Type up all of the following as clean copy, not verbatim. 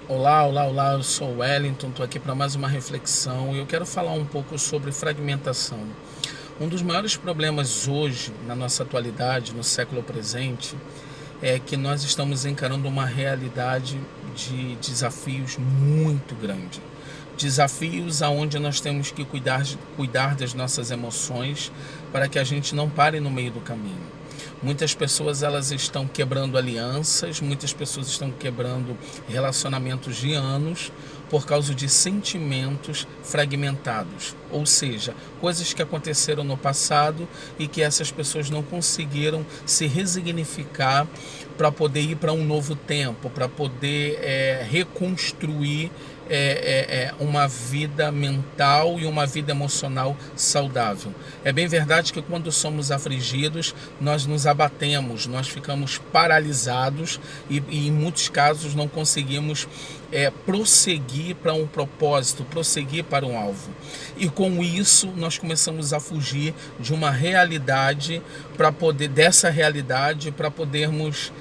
Olá, olá, olá, eu sou o Wellington, estou aqui para mais uma reflexão e eu quero falar um pouco sobre fragmentação. Um dos maiores problemas hoje, na nossa atualidade, no século presente, é que nós estamos encarando uma realidade de desafios muito grande. Desafios aonde nós temos que cuidar das nossas emoções para que a gente não pare no meio do caminho. Muitas pessoas elas estão quebrando alianças, muitas pessoas estão quebrando relacionamentos de anos por causa de sentimentos fragmentados, ou seja, coisas que aconteceram no passado e que essas pessoas não conseguiram se resignificar para poder ir para um novo tempo, para poder reconstruir uma vida mental e uma vida emocional saudável. É bem verdade que quando somos afligidos, nós nos abatemos, nós ficamos paralisados e em muitos casos não conseguimos prosseguir para um propósito, prosseguir para um alvo. E com isso nós começamos a fugir de uma realidade dessa realidade para podermos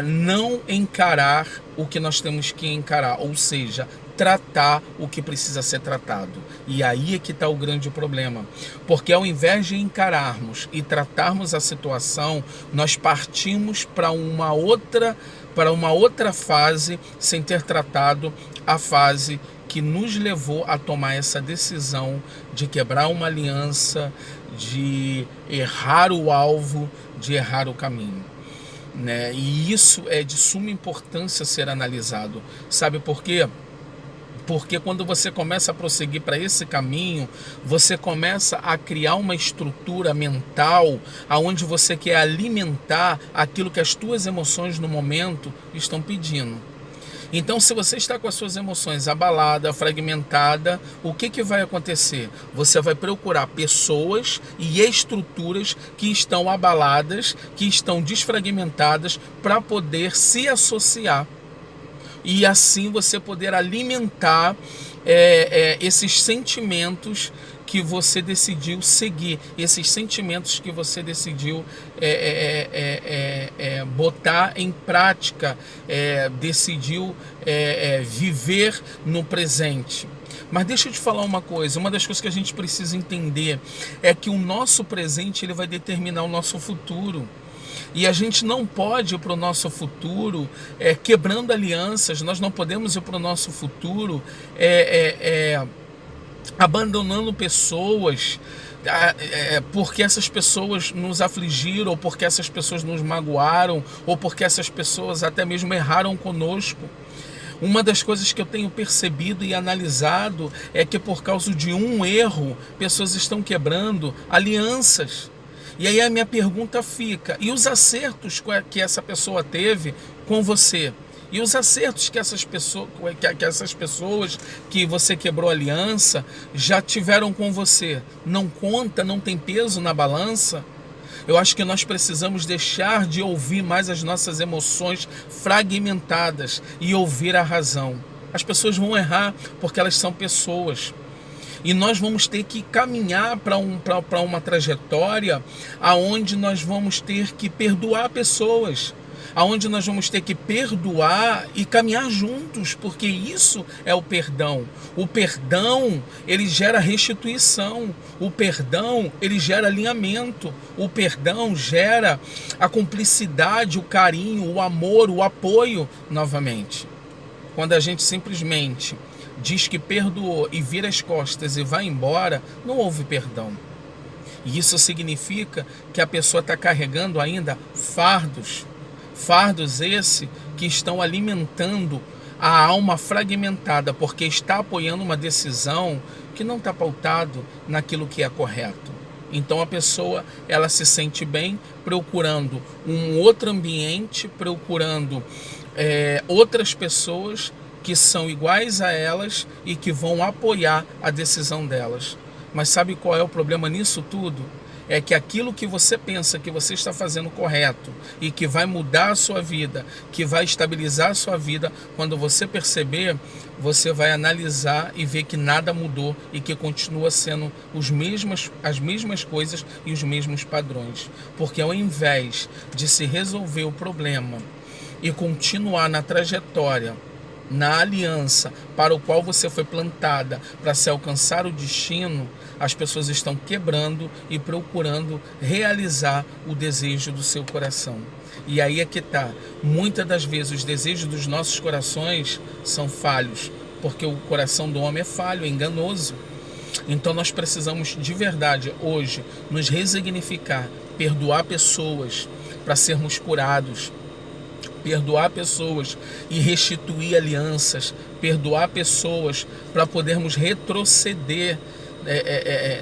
não encarar o que nós temos que encarar, ou seja, tratar o que precisa ser tratado. E aí é que está o grande problema, porque ao invés de encararmos e tratarmos a situação, nós partimos para uma outra fase sem ter tratado a fase que nos levou a tomar essa decisão de quebrar uma aliança, de errar o alvo, de errar o caminho. Né? E isso é de suma importância ser analisado. Sabe por quê? Porque quando você começa a prosseguir para esse caminho, você começa a criar uma estrutura mental aonde você quer alimentar aquilo que as tuas emoções no momento estão pedindo. Então, se você está com as suas emoções abalada, fragmentada, o que vai acontecer? Você vai procurar pessoas e estruturas que estão abaladas, que estão desfragmentadas, para poder se associar. E assim você poder alimentar esses sentimentos que você decidiu seguir, esses sentimentos que você decidiu botar em prática, decidiu viver no presente. Mas deixa eu te falar uma das coisas que a gente precisa entender é que o nosso presente ele vai determinar o nosso futuro. E a gente não pode ir para o nosso futuro quebrando alianças, nós não podemos ir para o nosso futuro abandonando pessoas porque essas pessoas nos afligiram, ou porque essas pessoas nos magoaram, ou porque essas pessoas até mesmo erraram conosco. Uma das coisas que eu tenho percebido e analisado é que por causa de um erro, pessoas estão quebrando alianças. E aí a minha pergunta fica, e os acertos que essa pessoa teve com você? E os acertos que essas pessoas que você quebrou aliança já tiveram com você? Não conta, não tem peso na balança? Eu acho que nós precisamos deixar de ouvir mais as nossas emoções fragmentadas e ouvir a razão. As pessoas vão errar porque elas são pessoas. E nós vamos ter que caminhar para uma trajetória aonde nós vamos ter que perdoar pessoas, aonde nós vamos ter que perdoar e caminhar juntos, porque isso é o perdão. O perdão, ele gera restituição. O perdão, ele gera alinhamento. O perdão gera a cumplicidade, o carinho, o amor, o apoio novamente. Quando a gente simplesmente diz que perdoou e vira as costas e vai embora, não houve perdão. E isso significa que a pessoa está carregando ainda fardos esse que estão alimentando a alma fragmentada, porque está apoiando uma decisão que não está pautado naquilo que é correto. Então a pessoa ela se sente bem procurando um outro ambiente, procurando outras pessoas que são iguais a elas e que vão apoiar a decisão delas. Mas sabe qual é o problema nisso tudo? É que aquilo que você pensa que você está fazendo correto e que vai mudar a sua vida, que vai estabilizar a sua vida, quando você perceber, você vai analisar e ver que nada mudou e que continua sendo as mesmas coisas e os mesmos padrões. Porque ao invés de se resolver o problema e continuar na trajetória na aliança para o qual você foi plantada para se alcançar o destino, as pessoas estão quebrando e procurando realizar o desejo do seu coração. E aí é que está. Muitas das vezes os desejos dos nossos corações são falhos, porque o coração do homem é falho, é enganoso. Então nós precisamos de verdade hoje nos resignificar, perdoar pessoas para sermos curados, perdoar pessoas e restituir alianças, perdoar pessoas para podermos retroceder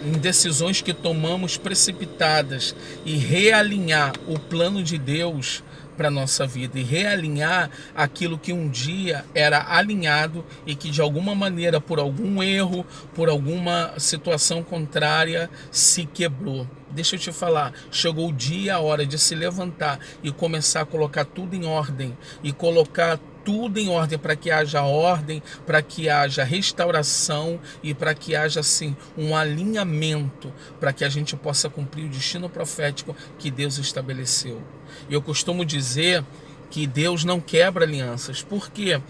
em decisões que tomamos precipitadas e realinhar o plano de Deus para a nossa vida e realinhar aquilo que um dia era alinhado e que de alguma maneira, por algum erro, por alguma situação contrária, se quebrou. Deixa eu te falar, chegou o dia, a hora de se levantar e começar a colocar tudo em ordem e colocar tudo em ordem para que haja ordem, para que haja restauração e para que haja assim um alinhamento para que a gente possa cumprir o destino profético que Deus estabeleceu. Eu costumo dizer que Deus não quebra alianças. Por quê?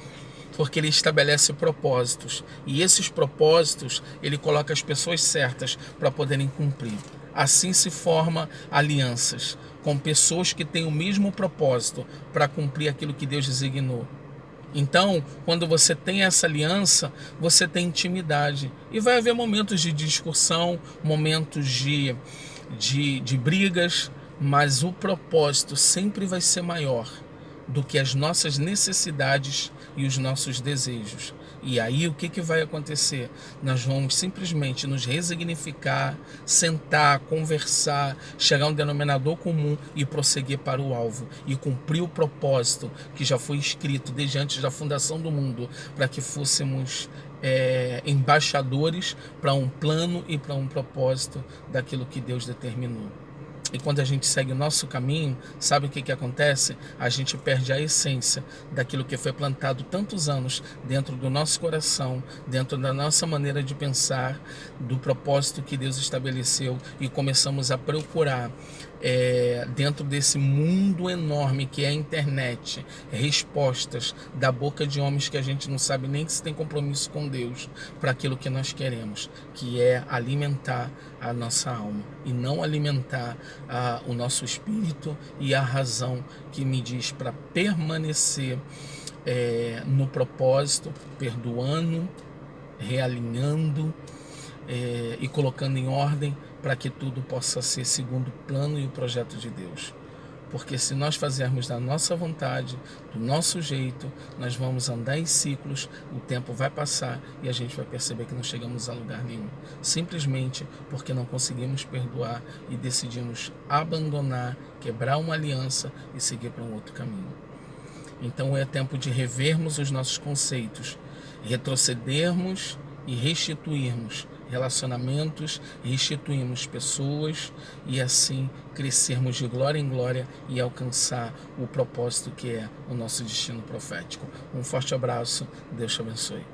Porque Ele estabelece propósitos e esses propósitos Ele coloca as pessoas certas para poderem cumprir. Assim se forma alianças com pessoas que têm o mesmo propósito para cumprir aquilo que Deus designou. Então, quando você tem essa aliança, você tem intimidade. E vai haver momentos de discussão, momentos de brigas, mas o propósito sempre vai ser maior do que as nossas necessidades e os nossos desejos. E aí o que vai acontecer? Nós vamos simplesmente nos resignificar, sentar, conversar, chegar a um denominador comum e prosseguir para o alvo e cumprir o propósito que já foi escrito desde antes da fundação do mundo, para que fôssemos embaixadores para um plano e para um propósito daquilo que Deus determinou. E quando a gente segue o nosso caminho, sabe o que acontece? A gente perde a essência daquilo que foi plantado tantos anos dentro do nosso coração, dentro da nossa maneira de pensar, do propósito que Deus estabeleceu e começamos a procurar dentro desse mundo enorme que é a internet, respostas da boca de homens que a gente não sabe nem se tem compromisso com Deus para aquilo que nós queremos, que é alimentar a nossa alma e não alimentar o nosso espírito e a razão que me diz para permanecer no propósito, perdoando, realinhando e colocando em ordem para que tudo possa ser segundo o plano e o projeto de Deus. Porque se nós fizermos da nossa vontade, do nosso jeito, nós vamos andar em ciclos, o tempo vai passar e a gente vai perceber que não chegamos a lugar nenhum. Simplesmente porque não conseguimos perdoar e decidimos abandonar, quebrar uma aliança e seguir para um outro caminho. Então é tempo de revermos os nossos conceitos, retrocedermos e restituirmos relacionamentos, restituirmos pessoas e assim crescermos de glória em glória e alcançar o propósito que é o nosso destino profético. Um forte abraço, Deus te abençoe.